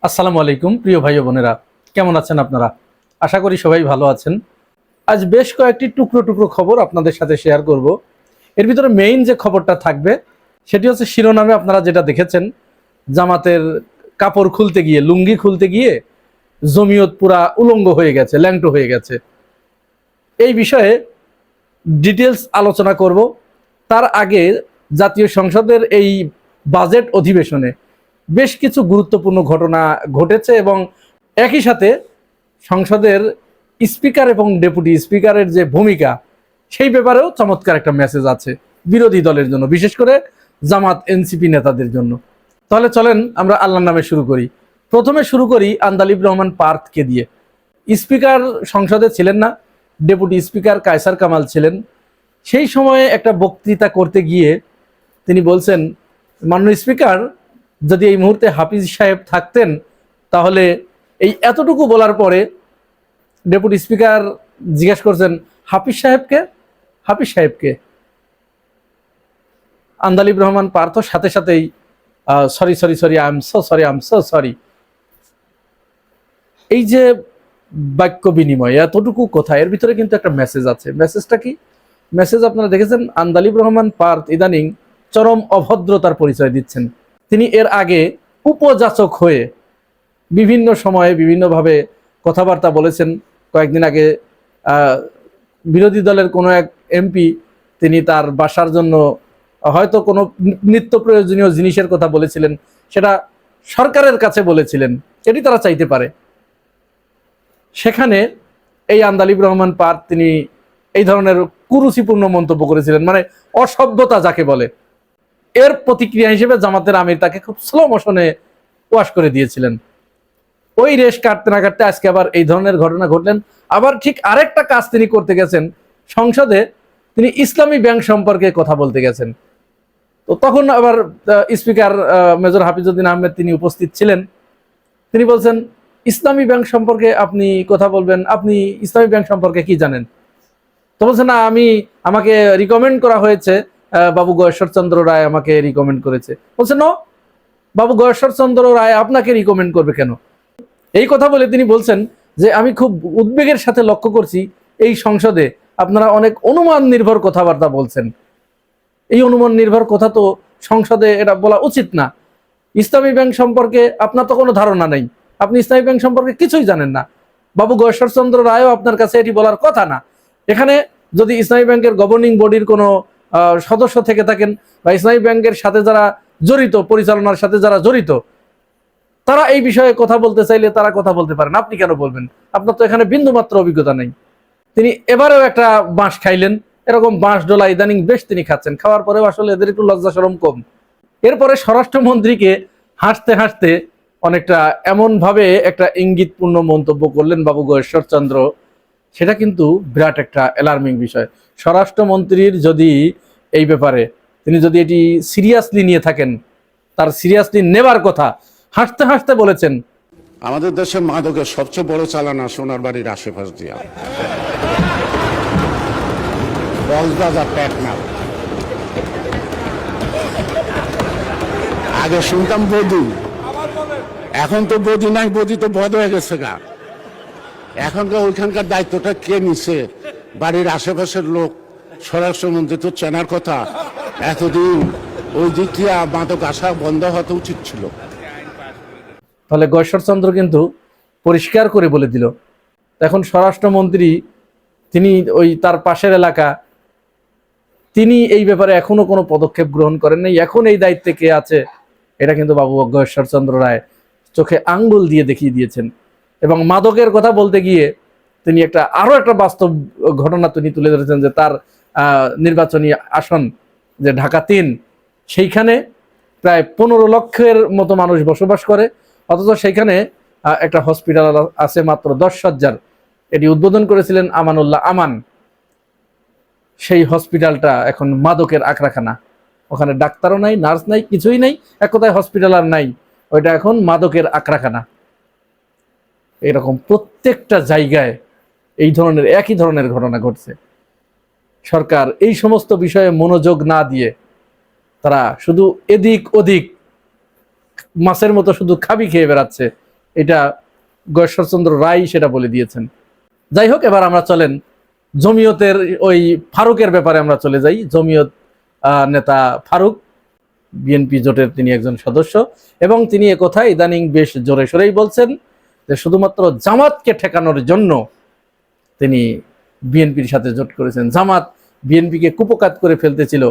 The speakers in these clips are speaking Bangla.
আসসালামু আলাইকুম প্রিয় ভাই ও বোনেরা, কেমন আছেন আপনারা? আশা করি সবাই ভালো আছেন। আজ বেশ কয়েকটি টুকরো টুকরো খবর আপনাদের সাথে শেয়ার করব। এর ভিতরে মেইন যে খবরটা থাকবে সেটি হচ্ছে শিরোনামে আপনারা যেটা দেখেছেন, জামাতের কাপড় খুলতে গিয়ে, লুঙ্গি খুলতে গিয়ে জমিয়ত পুরা উলঙ্গ হয়ে গেছে, ল্যাংটো হয়ে গেছে। এই বিষয়ে ডিটেলস আলোচনা করব। তার আগে জাতীয় সংসদের এই বাজেট অধিবেশনে বেশ কিছু গুরুত্বপূর্ণ ঘটনা ঘটেছে এবং একই সাথে সংসদের স্পিকার এবং ডেপুটি স্পিকারের যে ভূমিকা, সেই ব্যাপারেও চমৎকার একটা মেসেজ আছে বিরোধী দলের জন্য, বিশেষ করে জামাত এনসিপি নেতাদের জন্য। তাহলে চলেন আমরা আল্লাহর নামে শুরু করি। প্রথমে শুরু করি আন্দালিব রহমান পার্থকে দিয়ে। স্পিকার সংসদে ছিলেন না, ডেপুটি স্পিকার কায়সার কামাল ছিলেন। সেই সময়ে একটা বক্তৃতা করতে গিয়ে তিনি বলছেন, মাননীয় স্পিকার, যদি এই মুহূর্তে হাফিজ সাহেব থাকতেন তাহলে এই এতটুকু বলার পরে ডেপুটি স্পিকার জিজ্ঞেস করছেন, হাফিজ সাহেবকে? হাফিজ সাহেবকে? আন্দালিব রহমান পার্থ সাথে সাথেই sorry sorry sorry, I am so sorry, I am so sorry. এই যে বাক্য বিনিময়, এতটুকু কথা, এর ভিতরে কিন্তু একটা মেসেজ আছে। মেসেজটা কি? মেসেজ আপনারা দেখেছেন, আন্দালিব রহমান পার্থ ইদানিং চরম অভদ্রতার পরিচয় দিচ্ছেন। তিনি এর আগে উপযাচক হয়ে বিভিন্ন সময়ে বিভিন্নভাবে কথাবার্তা বলেছেন। কয়েকদিন আগে বিরোধী দলের কোনো এক এমপি, তিনি তার বাসার জন্য হয়তো কোনো নিত্য প্রয়োজনীয় জিনিসের কথা বলেছিলেন, সেটা সরকারের কাছে বলেছিলেন, এটি তারা চাইতে পারে। সেখানে এই আন্দালিব রহমান পার্থ তিনি এই ধরনের কুরুচিপূর্ণ মন্তব্য করেছিলেন, মানে অসভ্যতা যাকে বলে। এর প্রতিক্রিয়া হিসেবে জামাতের আমির তাকে খুব স্লো মোশনে ওয়াশ করে দিয়েছিলেন। ওই রেশ কাটতে না কাটতে আজকে আবার এই ধরনের ঘটনা ঘটলেন। আবার ঠিক আরেকটা কাজ তিনি করতে গেছেন, সংসদে তিনি ইসলামী ব্যাংক সম্পর্কে কথা বলতে গেছেন। তো তখন আবার স্পিকার মেজর হাফিজউদ্দিন আহমেদ তিনি উপস্থিত ছিলেন। তিনি বলছেন, ইসলামী ব্যাংক সম্পর্কে আপনি কথা বলবেন, আপনি ইসলামী ব্যাংক সম্পর্কে কি জানেন? তো বলছে, না, আমাকে রিকমেন্ড করা হয়েছে, বাবু গয়েশ্বর চন্দ্র রায় আমাকে রিকমেন্ড করেছে। বলছে, নো, বাবু গয়েশ্বর চন্দ্র রায় আপনাকে রিকমেন্ড করবে কেন? এই কথা বলে তিনি বলছেন যে, আমি খুব উদ্বেগের সাথে লক্ষ্য করছি এই সংসদে আপনারা অনেক অনুমান নির্ভর কথাবার্তা বলছেন। এই অনুমান নির্ভর কথা তো সংসদে এটা বলা উচিত না। ইসলামী ব্যাংক সম্পর্কে আপনার তো কোনো ধারণা নেই, আপনি ইসলামী ব্যাংক সম্পর্কে কিছুই জানেন না। বাবু গয়েশ্বর চন্দ্র রায়ও আপনার কাছে এটি বলার কথা না। এখানে যদি ইসলামী ব্যাংকের গভর্নিং বডির কোনো সদস্য থেকে থাকেন বা ইসলামী ব্যাংকের সাথে যারা জড়িত, পরিচালনার সাথে যারা জড়িত, তারা এই বিষয়ে কথা বলতে চাইলে তারা কথা বলতে পারেন, আপনি কেন বলবেন? আপনার তো এখানে বিন্দুমাত্র অভিজ্ঞতা নেই। তিনি এবারেও একটা বাঁশ খাইলেন। এরকম বাঁশ ডোলা ইদানিং বেশ তিনি খাচ্ছেন, খাওয়ার পরেও আসলে এদের একটু লজ্জা শরম কম। এরপরে স্বরাষ্ট্রমন্ত্রীকে হাসতে হাসতে অনেকটা এমন ভাবে একটা ইঙ্গিতপূর্ণ মন্তব্য করলেন বাবু গয়েশ্বর চন্দ্র, সেটা কিন্তু বিরাট একটা অ্যালার্মিং বিষয়। স্বরাষ্ট্রমন্ত্রীর যদি এই ব্যাপারে তিনি যদি এটি সিরিয়াসলি নিয়ে থাকেন, তার সিরিয়াসলি নেবার কথা, হাসতে হাসতে বলেছেন, আমাদের দেশের মাদকের সবচেয়ে বড় চালানা সোনার বাড়ির আশেপাশ দিয়া কক্সবাজার টেকনাফ। আগে শুনতাম বধু, এখন তো বধু নাই, বধু তো বধ হয়ে গেছে গা। এখনকার ওইখানকার দায়িত্বটা কে নিছে? বাড়ির আশেপাশের লোক। স্বরাষ্ট্রমন্ত্রী তো চেনার কথা। এতদিন ওই দিক দিয়ে মাদক আসা বন্ধ হতে উচিত ছিল। তাহলে গয়েশ্বরচন্দ্র কিন্তু পরিষ্কার করে বলে দিল। এখন স্বরাষ্ট্রমন্ত্রী, তিনি ওই তার পাশের এলাকা, তিনি এই ব্যাপারে এখনো কোনো পদক্ষেপ গ্রহণ করেন নাই। এখন এই দায়িত্বে কে আছে, এটা কিন্তু বাবু গয়েশ্বরচন্দ্র রায় চোখে আঙ্গুল দিয়ে দেখিয়ে দিয়েছেন। এবং মাদকের কথা বলতে গিয়ে তিনি আরো একটা বাস্তব ঘটনা তিনি তুলে ধরেছেন, যে তার নির্বাচনী আসন যে ঢাকা ৩, সেইখানে প্রায় 15 লক্ষের মতো মানুষ বসবাস করে, অথচ সেইখানে একটা হসপিটাল আছে মাত্র 10 শয্যার। এটি উদ্বোধন করেছিলেন আমানুল্লাহ আমান। সেই হসপিটালটা এখন মাদকের আখড়াখানা। ওখানে ডাক্তারও নাই, নার্স নাই, কিছুই নাই, এক কথায় হসপিটাল আর নাই, ওইটা এখন মাদকের আখড়াখানা। এরকম প্রত্যেকটা জায়গায় এই ধরনের একই ধরনের ঘটনা ঘটছে। সরকার এই সমস্ত বিষয়ে মনোযোগ না দিয়ে তারা শুধু এদিক ওদিক মাছের মতো শুধু খাবি খেয়ে বেড়াচ্ছে। এটা গয়েশ্বরচন্দ্র রায় সেটা বলে দিয়েছেন। যাই হোক, এবার আমরা চলেন জমিয়তের ওই ফারুকের ব্যাপারে আমরা চলে যাই। জমিয়ত নেতা ফারুক বিএনপি জোটের তিনি একজন সদস্য, এবং তিনি একথা ইদানিং বেশ জোরে সোরেই বলছেন যে শুধুমাত্র জামাতকে ঠেকানোর জন্য তিনি বিএনপির সাথে জোট করেছেন। জামাত বিএনপিকে কুপকাত করে ফেলতেছিল,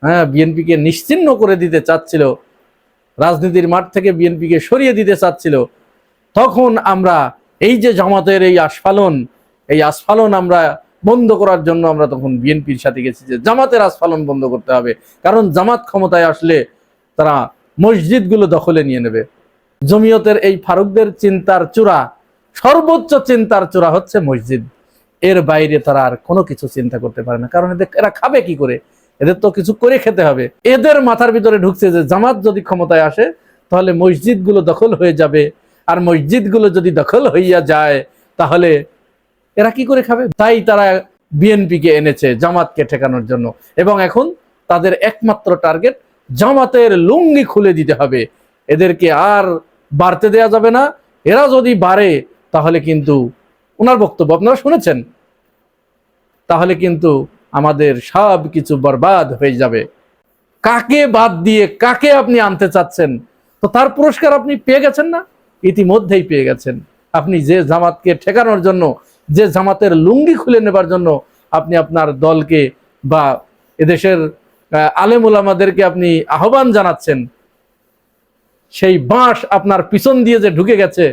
হ্যাঁ, বিএনপিকে নিশ্চিহ্ন করে দিতে চাচ্ছিল, রাজনীতির মাঠ থেকে বিএনপিকে সরিয়ে দিতে চাচ্ছিল। তখন আমরা এই যে জামাতের এই আস্ফালন আমরা বন্ধ করার জন্য আমরা তখন বিএনপির সাথে গেছি যে জামাতের আস্ফালন বন্ধ করতে হবে, কারণ জামাত ক্ষমতায় আসলে তারা মসজিদগুলো দখলে নিয়ে নেবে। জমিয়তের এই ফারুকদের চিন্তার চূড়া, সর্বোচ্চ চিন্তার চূড়া হচ্ছে মসজিদ। এর বাইরে তারা আর কোনো কিছু চিন্তা করতে পারে না, কারণ এরা খাবে কি করে? এদের তো কিছু করে খেতে হবে। এদের মাথার ভিতরে ঢুকছে যে জামাত যদি ক্ষমতায় আসে তাহলে মসজিদগুলো দখল হয়ে যাবে, আর মসজিদগুলো যদি দখল হইয়া যায় তাহলে এরা কি করে খাবে? তাই তারা বিএনপিকে এনেছে জামাতকে ঠেকানোর জন্য, এবং এখন তাদের একমাত্র টার্গেট জামাতের লুঙ্গি খুলে দিতে হবে। এদেরকে আর বাড়তে দেয়া যাবে না। এরা যদি বাড়ে তাহলে কিন্তু, ওনার বক্তব্য আপনারা শুনেছেন, তাহলে কিন্তু আমাদের সব কিছু বরবাদ হয়ে যাবে। কাকে বাদ দিয়ে কাকে আপনি আনতে চাচ্ছেন? তো তার পুরস্কার আপনি পেয়ে গেছেন না? ইতিমধ্যেই পেয়ে গেছেন। আপনি যে জামাতকে ঠেকানোর জন্য, যে জামাতের লুঙ্গি খুলে নেবার জন্য আপনি আপনার দলকে বা এদেশের আলেম ওলামাদেরকে আপনি আহ্বান জানাচ্ছেন, সেই বাঁশ আপনার পিছন দিয়ে যে ঢুকে গেছে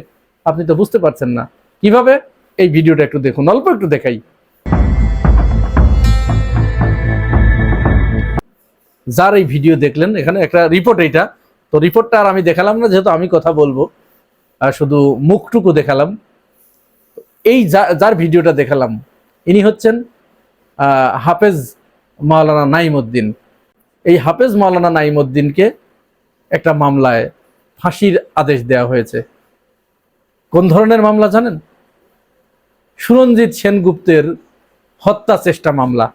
আপনি তো বুঝতে পারছেন না। কিভাবে? এই ভিডিওটা একটু দেখুন, অল্প একটু দেখাই। যার এই ভিডিও দেখলেন, এখানে একটা রিপোর্ট, এইটা তো রিপোর্টটা আর আমি দেখালাম না, যেহেতু আমি কথা বলবো, শুধু মুখটুকু দেখালাম। এই যার ভিডিওটা দেখালাম ইনি হচ্ছেন হাফেজ মাওলানা নাইমউদ্দিন। এই হাফেজ মাওলানা নাইমউদ্দিনকে একটা মামলায় ফাঁসির আদেশ দেওয়া হয়েছে। কোন ধরনের মামলা জানেন? সুরঞ্জিত সেনগুপ্তের হত্যা চেষ্টা মামলা।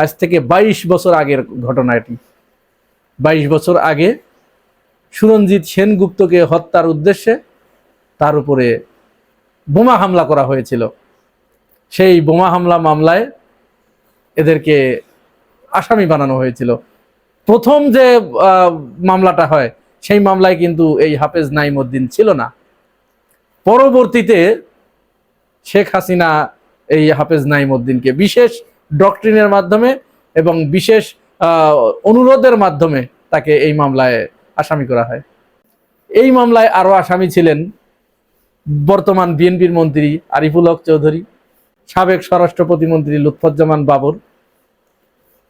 আজ থেকে 22 বছর আগের ঘটনা এটি। 22 বছর আগে সুরঞ্জিত সেনগুপ্তকে হত্যার উদ্দেশ্যে তার উপরে বোমা হামলা করা হয়েছিল। সেই বোমা হামলা মামলায় এদেরকে আসামি বানানো হয়েছিল। প্রথম যে মামলাটা হয় সেই মামলায় কিন্তু এই হাফেজ নাইমউদ্দিন ছিল না। পরবর্তীতে শেখ হাসিনা এই হাফেজ নাইমউদ্দিনকে বিশেষ ডক্ট্রিনের মাধ্যমে এবং বিশেষ অনুরোধের মাধ্যমে তাকে এই মামলায় আসামি করা হয়। এই মামলায় আরো আসামি ছিলেন বর্তমান বিএনপির মন্ত্রী আরিফুল হক চৌধুরী, সাবেক স্বরাষ্ট্র প্রতিমন্ত্রী লুৎফুজ্জামান বাবর,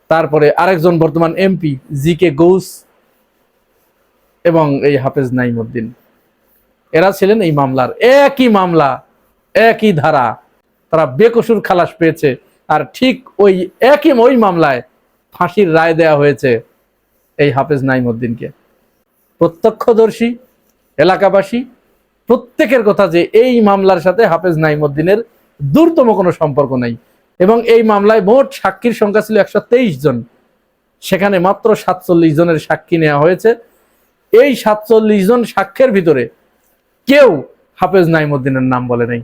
তারপরে আরেকজন বর্তমান এমপি জি.কে. গৌস এবং এই হাফেজ নাইমউদ্দিন। এরা ছিলেন এই মামলার একই মামলা, একই ধারা। তারা বেকসুর খালাস পেয়েছে, আর ঠিক ওই মামলায় ফাঁসির রায় দেয়া হয়েছে এই হাফেজ নাইমউদ্দিনকে। প্রত্যক্ষদর্শী এলাকাবাসী প্রত্যেকের কথা যে এই মামলার সাথে হাফেজ নাইমউদ্দিনের দূরতম কোনো সম্পর্ক নাই। এবং এই মামলায় মোট সাক্ষীর সংখ্যা ছিল 123 জন, সেখানে মাত্র 47 জনের সাক্ষী নেওয়া হয়েছে। এই 47 জন সাক্ষ্যের ভিতরে কেউ হাফেজ নাইমউদ্দিনের নাম বলে নাই,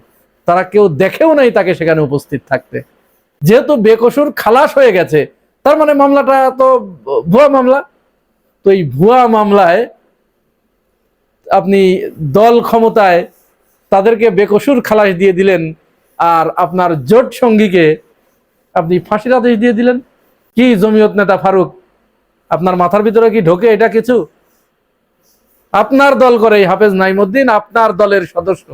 তারা কেউ দেখেও নাই তাকে সেখানে উপস্থিত থাকতে। যেহেতু বেকসুর খালাস হয়ে গেছে, তার মানে মামলাটা তো ভুয়া মামলা। তো এই ভুয়া মামলায় আপনি দল ক্ষমতায়, তাদেরকে বেকসুর খালাস দিয়ে দিলেন, আর আপনার জোট সঙ্গীকে আপনি ফাঁসির আদেশ দিয়ে দিলেন। কি জমিয়ত নেতা ফারুক, আপনার মাথার ভিতরে কি ঢোকে এটা কিছু? আপনার দল করে এই হাফেজ নাইমউদ্দিন, আপনার দলের সদস্য।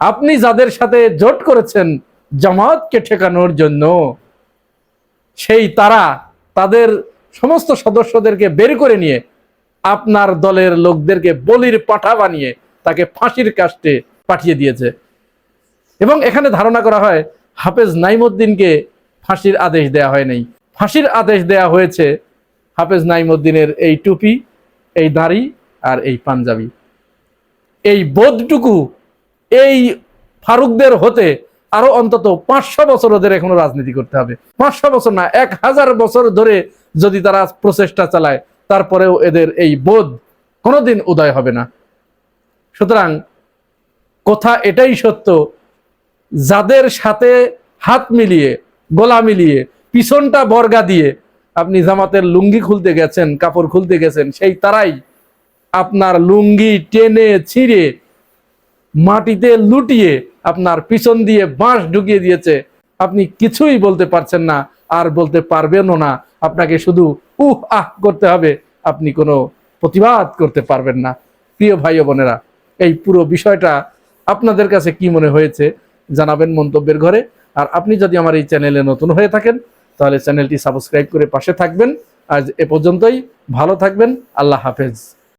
আপনি যাদের সাথে জোট করেছেন জামাতকে ঠেকানোর জন্য, সেই তারা তাদের সমস্ত সদস্যদেরকে বের করে নিয়ে আপনার দলের লোকদেরকে বলির পাঠা বানিয়ে তাকে ফাঁসির কাস্টে পাঠিয়ে দিয়েছে। এবং এখানে ধারণা করা হয় হাফেজ নাইমউদ্দিনকে ফাঁসির আদেশ দেয়া হয় নাই। ফাঁসির আদেশ দেয়া হয়েছে হাফেজ নাইমউদ্দিনের এই টুপি, এই দাড়ি আর এই পাঞ্জাবি। এই বোধটুকু এই ফারুকদের হতে আরো অন্তত 500 বছর ওদের এখনো রাজনীতি করতে হবে। 500 বছর না, 1000 বছর ধরে যদি তারা প্রচেষ্টা চালায়, তারপরেও এদের এই বোধ কোনোদিন উদয় হবে না। সুতরাং কথা এটাই সত্য, যাদের সাথে হাত মিলিয়ে গলা মিলিয়ে পিছনটা বর্গা দিয়ে আপনি জামাতের লুঙ্গি খুলতে গেছেন, কাপড় খুলতে গেছেন, সেই তারাই আপনার লুঙ্গি টেনে ছিঁড়ে মাটিতে লুটিয়ে আপনার পিছন দিয়ে বাঁশ ঢুকিয়ে দিয়েছে। আপনি কিছুই বলতে পারছেন না, আর বলতে পারবেনও না। আপনাকে শুধু আহ করতে হবে, আপনি কোনো প্রতিবাদ করতে পারবেন না। প্রিয় ভাই ও বোনেরা, এই পুরো বিষয়টা আপনাদের কাছে কি মনে হয়েছে জানাবেন মন্তব্যের ঘরে। আর আপনি যদি আমার এই চ্যানেলে নতুন হয়ে থাকেন তাহলে চ্যানেলটি সাবস্ক্রাইব করে পাশে থাকবেন। আজ এ পর্যন্তই, ভালো থাকবেন, আল্লাহ হাফেজ।